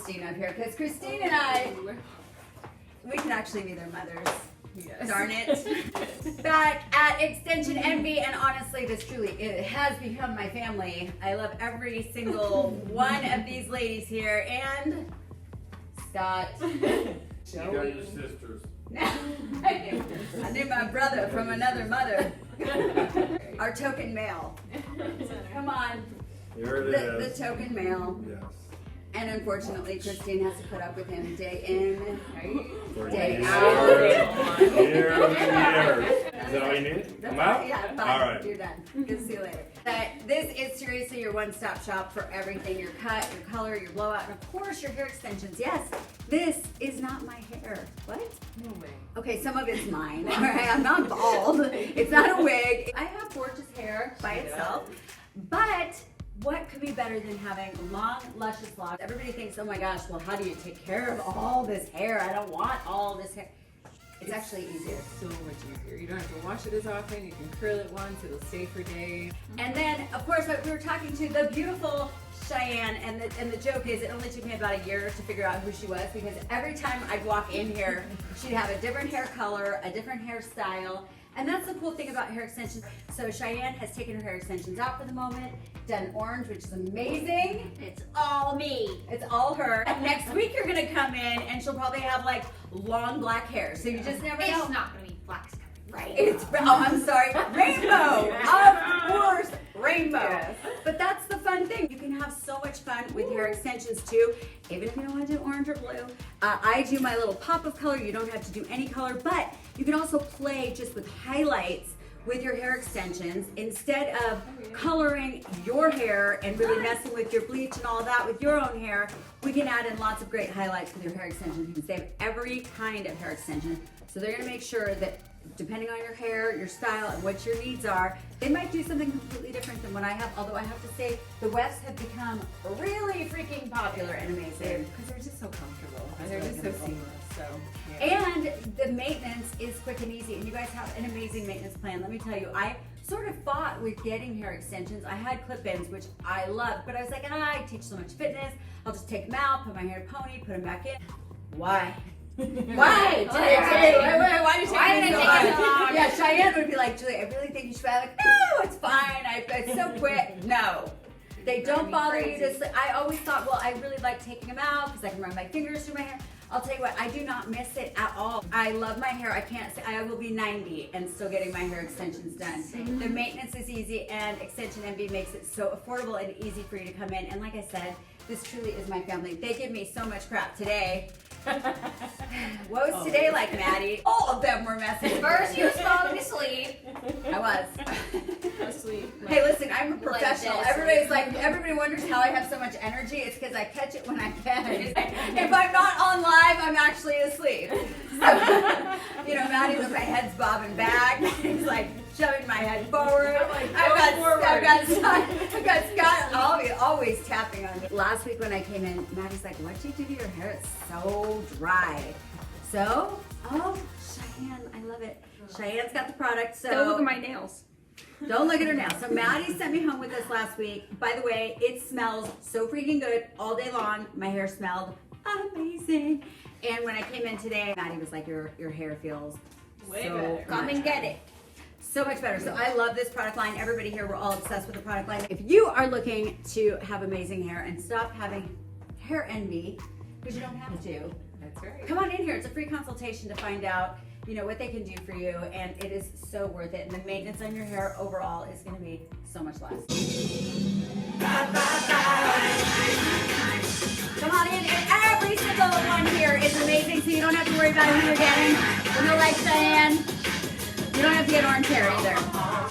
Christine up here because Christine and I, we can actually be their mothers. Yes. Darn it. Back at Xtension Envy, and honestly, this truly, it has become my family. I love every single one of these ladies here, and Scott. You got your sisters. I knew my brother from another mother. Our token male. Come on. Here it The is. token male. Yes. And unfortunately, Christine has to put up with him day in, For day years. out. Years and years. Is that all you need? I'm out? Yeah, bye. All right. You're done. Good to see you later. This is seriously your one-stop shop for everything. Your cut, your color, your blowout, and of course your hair extensions. Yes, this is not my hair. What? No way. Okay, some of it's mine. All right, I'm not bald. It's not a wig. I have gorgeous hair by itself, but what could be better than having long, luscious locks? Everybody thinks, oh my gosh, well, how do you take care of all this hair? I don't want all this hair. It's actually easier. So much easier. You don't have to wash it as often. You can curl it once. It'll stay for days. And then, of course, we were talking to the beautiful Cheyenne, and the joke is it only took me about a year to figure out who she was, because every time I'd walk in here, she'd have a different hair color, a different hairstyle. And that's the cool thing about hair extensions. So Cheyenne has taken her hair extensions out for the moment, done orange, which is amazing. It's all me. It's all her. And next week you're gonna come in and she'll probably have like long black hair. So you just never know. It's not gonna be black stuff. Right. I'm sorry. Rainbow. Of course, rainbow. Yes. But that's the fun thing. You can have so much fun with hair extensions too, even if you don't want to do orange or blue. I do my little pop of color. You don't have to do any color, but you can also play just with highlights with your hair extensions instead of coloring your hair and really messing with your bleach and all that with your own hair. We can add in lots of great highlights with your hair extensions. You can save every kind of hair extension. So they're gonna make sure that depending on your hair, your style, and what your needs are, they might do something completely different than what I have. Although I have to say, the wefts have become really freaking popular and amazing. Because they're just so comfortable. And they're just so seamless. So, yeah. And the maintenance is quick and easy. And you guys have an amazing maintenance plan. Let me tell you, I sort of fought with getting hair extensions. I had clip-ins, which I love, but I was like, I teach so much fitness. I'll just take them out, put my hair in a pony, put them back in. Why? Why? Why did you take so long? Yeah, Cheyenne would be like, Julie, I really think you should be like, no, it's fine. It's so quick. No. They don't bother you to. I always thought, well, I really like taking them out because I can run my fingers through my hair. I'll tell you what, I do not miss it at all. I love my hair. I can't say I will be 90 and still getting my hair extensions done. The maintenance is easy, and Xtension Envy makes it so affordable and easy for you to come in. And like I said, this truly is my family. They give me so much crap today. What was today like, Maddie? All of them were messing. First, you was falling asleep. I was. Asleep. Hey, listen, I'm a professional. this. Everybody wonders how I have so much energy. It's because I catch it when I can. If I'm not on live, I'm actually asleep. So, Maddie, look, my head's bobbing back. He's like shoving my head forward. I've got Scott always tapping on me. Last week when I came in, Maddie's like, what'd you do to your hair? It's so dry. So, Cheyenne, I love it. Cheyenne's got the product. So Don't look at my nails. don't look at her now. So Maddie sent me home with this last week. By the way, it smells so freaking good all day long. My hair smelled amazing. And when I came in today, Maddie was like, your hair feels Way so better. Come and get it. so much better. So I love this product line. Everybody here, we're all obsessed with the product line. If you are looking to have amazing hair and stop having hair envy, because you don't have to, That's right. come on in here. It's a free consultation to find out what they can do for you, and it is so worth it. And the maintenance on your hair overall is going to be so much less. Come on in, and every single one here is amazing, so you don't have to worry about who you're getting. No like Cheyenne. You don't have to get orange hair either.